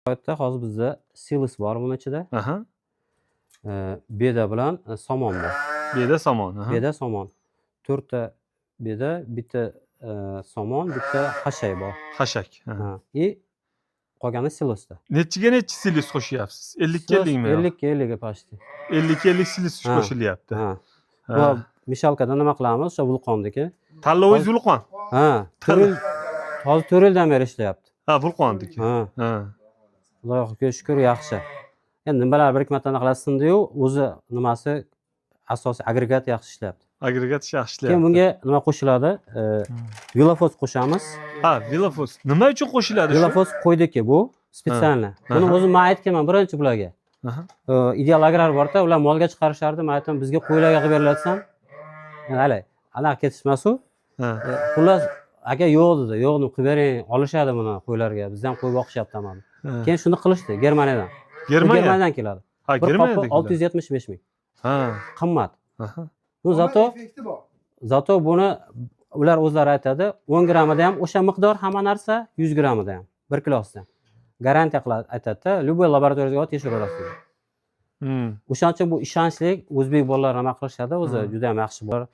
Hayotda hozir bizda silis bor buning ichida. Aha. Beda bilan somon bor. Beda somon. Aha. Beda somon. 4 ta beda, bitta somon, bitta hashay bor. Hashak. Aha. Ha. Qolgani silisda. Nechiga nechi silis qo'shyapsiz? 50 ga 50 mi? 50 ga 50 ga почти. 50 ga 50 silis Ha. qo'shilyapti. Ha. Ha. Bu mishalkada nima qilamiz? O'sha vulqonniki. Tanlovingiz vulqon. Ha, hozir 4 yildan beri ishlayapti. Ha, vulqonniki. Ha. Ha. Xudoga shukr yaxshi. Endi nimalar bir ikki marta qilasizdi-yu, o'zi nimasi asosiy agregat yaxshi ishlayapti. Agregat yaxshi ishlayapti. Keyin bunga nima qo'shiladi? Vilofos qo'shamiz. Ha, vilofos. Nima uchun qo'shiladi shu? Vilofos qo'ydiki bu spetsialniy. Buni o'zim men aytganman birinchi bularga. Aha. Ideal agrar bor-da, ular molga chiqarishardi. Men aytdim, bizga qo'ylarga qilib berilatsam, hali anaqa ketishmasu. Ha. Xullas, aka yo'q dedi, yo'qni qilib bering, olishadi buni qo'ylarga. Bizdan qo'y boqishyapti amadi. Keyin shuni qilishdi Germaniyadan. Germaniyadan keladi. Ha, Germaniyadan. 675 ming. Ha. Qimmat. Aha. Bu zato buni ular o'zlari aytadi, 10 grammida ham o'sha miqdor hamma narsa, 100 grammida ham, 1 kilosida ham. Garantiya qiladi, aytadi-da, любой laboratoriyaga olib tekshirib olasiz. O'shaning uchun bu ishonchli o'zbek bolalar nima qilishadi, o'zi juda ham yaxshi bolalar,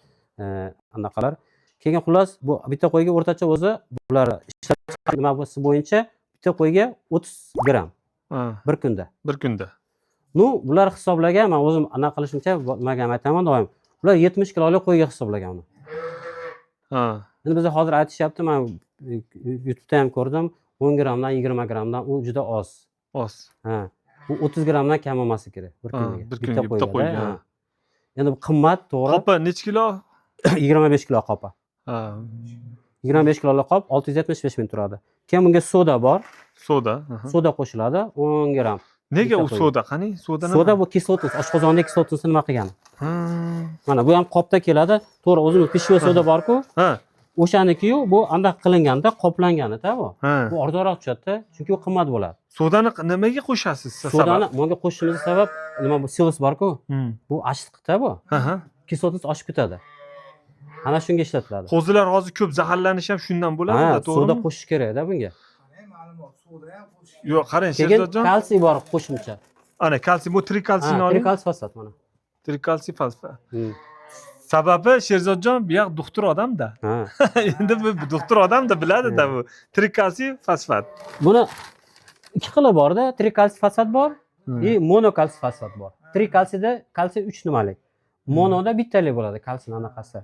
anaqalar. Keyin xullas bu bitta qo'yga o'rtacha o'zi bular ishlab chiqargan nimasi bo'yicha bitta qo'yga 30 gram bir kunda. Bir kunda. Nu bular hisoblagan, men o'zim anaqa qilishimcha nimaga aytaman doim. Ular 70 kilolik qo'yga hisoblagan uni. Ha. Endi bizda hozir aytishyapti, men YouTube'da ham ko'rdim, 10 gramdan 20 gramdan u juda oz. Oz. Ha. Bu 30 gramdan kam emas kerak bir kunga. Bitta qo'yga. Endi bu qimmat, to'g'ri. Qopa necha kilo? 25 kilo qopa. Ha. 25 kilolik qop 675 ming turadi. Keyin bunga soda bor. Soda. Soda qo'shiladi 10 gram. Nega u soda? Qani soda nima? Soda bu kislotность, oshqozondagi kislotностьni nima qilgan? Mana bu ham qopda keladi. To'g'ri, o'zimiz pishvoy soda bor-ku. Ha. O'shanikiyu bu andaq qilinganda, qoplangani-da bu. Ha. Bu arzonroq tushadi-da, chunki u qimmat bo'ladi. Sodani nimaga qo'shasiz? Sodani bunga qo'shishimiz sabab nima bu silis bor-ku? Bu achitqda bu. Ha. Kislotность oshib ketadi. Ana shunga ishlatiladi. Qo'zilar hozir ko'p zaharlanish ham shundan bo'ladi-da, to'g'rimi? Soda qo'shish kerak-da bunga. Yo'q, qarang, Keyin Sherzodjon. kalsiy bor qo'shimcha. Ana kalsiy, bu trikalsiyni oling. Trikalsiy fosfat mana. Trikalsiy fosfat. Sababi Sherzodjon bu yoq doktor odam-da. Ha. Endi bu doktor odam-da biladi-da bu. Trikalsiy fosfat. Buni ikki xili bor-da, trikalsiy fosfat bor, monokalsiy fosfat bor. Trikalsiyda kalsiy 3 nimalik. Monoda bittalik bo'ladi kalsiy anaqasi.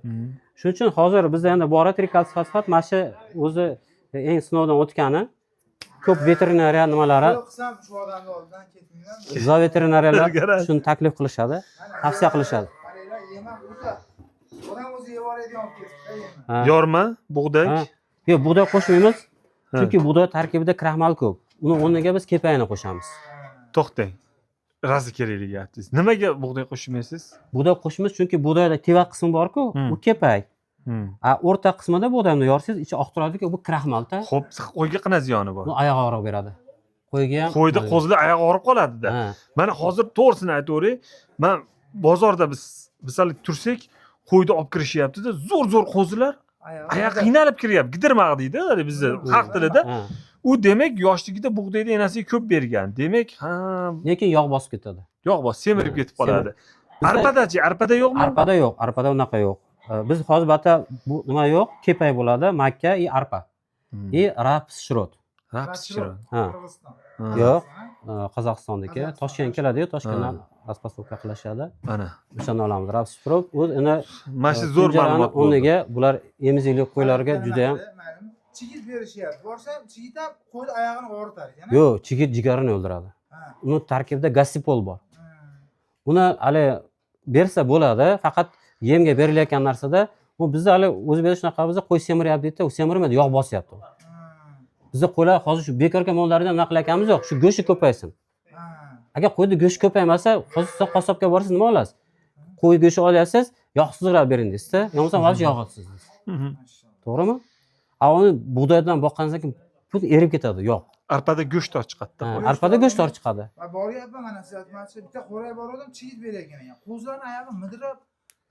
Shuning uchun hozir bizda endi bor trikalsiy fosfat, mana shu o'zi eng sinovdan o'tgani ko'p veterinariya nimalari. Qilsam shu odamni oldidan ketmayman. Zo veterinariyalar shuni taklif qilishadi, tavsiya qilishadi. Odam o'zi yevoradigan olib ketibdi. Yorma, bug'doy. Yo'q, bug'doy qo'shmaymiz. Chunki bug'doy tarkibida kraxmal ko'p. Uni o'rniga biz kepayini qo'shamiz. To'xtang. Razi kerakli gapingiz. Nimaga bug'doy qo'shmaysiz? Bug'doy qo'shamiz chunki bug'doyda teva qismi bor-ku, u kepay. O'rta qismida bug'doyni yorsiz, ichi oq turadi-ku, bu kraxmalda. Xo'p, qo'yga qana ziyoni bor? Bu oyoq og'riq beradi. Qo'yga ham. Qo'yda qo'zilar oyoq og'rib qoladi-da. Mana hozir to'g'risini aytavering, men bozorda biz misol tursak, qo'yni olib kirishyapti-da, zo'r qo'zilar oyoq qiynalib kiryapti, gidirmaq deydi bizda xalq tilida. U demak yoshligida bug'doyda enasiga ko'p bergan. Demak, lekin yog' bosib ketadi. Yog' bosib semirib ketib qoladi. Arpadachi, arpada yo'qmi? Arpada yo'q, arpada unaqa yo'q. Biz hozir bata bu nima yo'q, kepay bo'ladi, makka va arpa. Raps shirot. Raps shirot. Yo'q, Qozog'istondagi, Toshkentga keladi-yu, Toshkentdan raspastavka qilishadi. Ana. O'shani olamiz. Raps shirot. O'zi uni mana shu zo'r ma'lumot. O'rniga bular emizikli qo'ylarga juda ham chigit berishyapti. Borsam chigit ham qo'yni oyog'ini og'ritar ekan. Yo'q, chigit jigarini o'ldiradi. Uni tarkibida gassipol bor. Uni hali bersa bo'ladi, faqat yemga berilayotgan narsada bu bizda hali o'zbekda shunaqa bizda qo'y semiryapti deydi, u semirmaydi, yog' bosyapti. Bizda qo'ylar hozir shu bekorga mollardan nima qilayotganimiz yo'q, shu go'shti ko'paysin. Agar qo'yda go'sht ko'paymasa, hozir siz qassobga borasiz, nima olasiz? Qo'y go'shti olyapsiz, yog'sizroq bering deysiz-da, yo'qsa hozir yog' olasiz. To'g'rimi? Uni bug'doydan boqqaningizdan keyin bu erib ketadi, yo'q. Arpada go'sht chiqadi-da. Arpada go'sht chiqadi. Boryapman mana siz aytmoqchi, bitta qo'ray bordim, chigit berayotgan ekan. Qo'zlarning oyog'i midirab,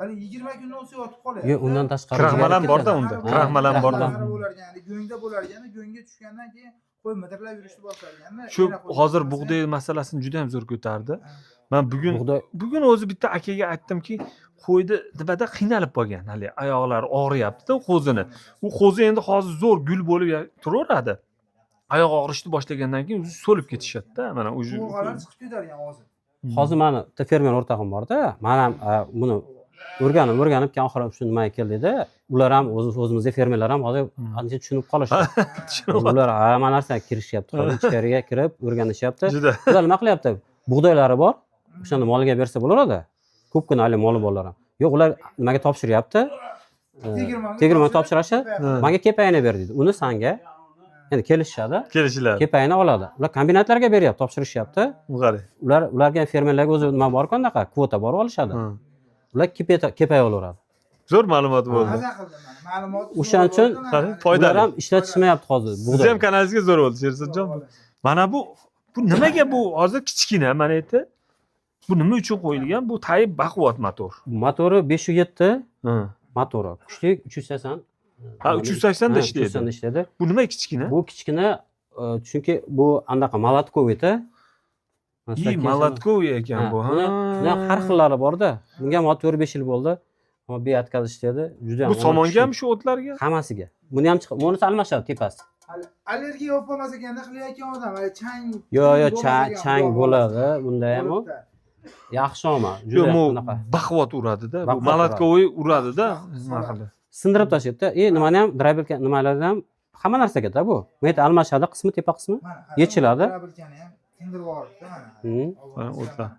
hali 20 kundan o'sib yotib qolyapti. Yo'q, undan tashqari. Kraxmal ham bor-da unda. Kraxmal ham bor-da. Bo'lar ekan, go'ngda bo'lar ekan, go'ngga tushgandan keyin qo'y midirlab yurishni boshlaganda Shu hozir bug'doy masalasini juda ham zo'r ko'tardi. Men bugun o'zi bitta akaga aytdimki, qo'yni nimada qiynalib qolgan, hali oyoqlari og'riyapti-da qo'zini. U qo'zi endi hozir zo'r gul bo'lib turaveradi. Oyoq og'rishni boshlagandan keyin o'zi so'lib ketishadi-da. Mana o'sha qo'rg'alar chiqib ketadigan hozir. Hozir mani bitta fermer o'rtog'im bor-da. Men ham buni o'rganib keyin oxiri shu nimaga keldida, ular ham o'zimizga fermerlar ham hozir ancha tushunib qolishdi. Ular hamma narsaga kirishyapti, hozir ichkariga kirib o'rganishyapti. Ular nima qilyapti? Bug'doylari bor, o'shani moliga bersa bo'laveradi. Ko'pgina hali moli borlar ham. Yo'q, ular nimaga topshiryapti? Tegirmonga topshirishadi. Menga kepayini ber deydi. Uni sanga endi kelishadi. Kepayini oladi. Ular kombinatlarga beryapti, topshirishyapti. Ularga fermerlarga o'zi nima bor-ku, anaqa kvota bor olishadi. Ular kepay olaveradi. Zo'r ma'lumot bo'ldi. Ma'lumot. O'shaning uchun foydali ham ishlatishmayapti hozir. Siz ham kanalingizga zo'r bo'ldi, Sherzodjon. Mana bu nimaga bu hozir kichkina, mana aytdi. Bu nima uchun qo'yilgan? Bu tayib baquvvat motor. Motori 507 motori. Kuchli 380. Ha, 380 da ishlaydi. 380 da ishlaydi. Bu nima kichkina? Bu kichkina, chunki bu anaqa molotkovita. Molotkoviy ekan bu. Ha. Buni har xillari bor-da. Bunga ham 4-5 yil bo'ldi. Ammo beatkaz ishlaydi. Juda ham. Bu somongami shu o'tlarga? Hammasiga. Buni ham chiqib, bunisi almashadi tepasi. Allergiya bo'lib qolmas ekanda qilayotgan odam, chang. Yo'q, chang bo'ladi. Bunda ham u yaxshi omad. Juda anaqa. Baquvvat uradi-da. Bu molotkoviy uradi-da. Nima qildi? Sindirib tashlaydi-da. Nimani ham drabelka nimalarni ham hamma narsaga-da bu. Bu yerda almashadi, qismi tepa qismi yechiladi. Drabelkani ham tindirib yuboribdi mana. Mana o'tlar.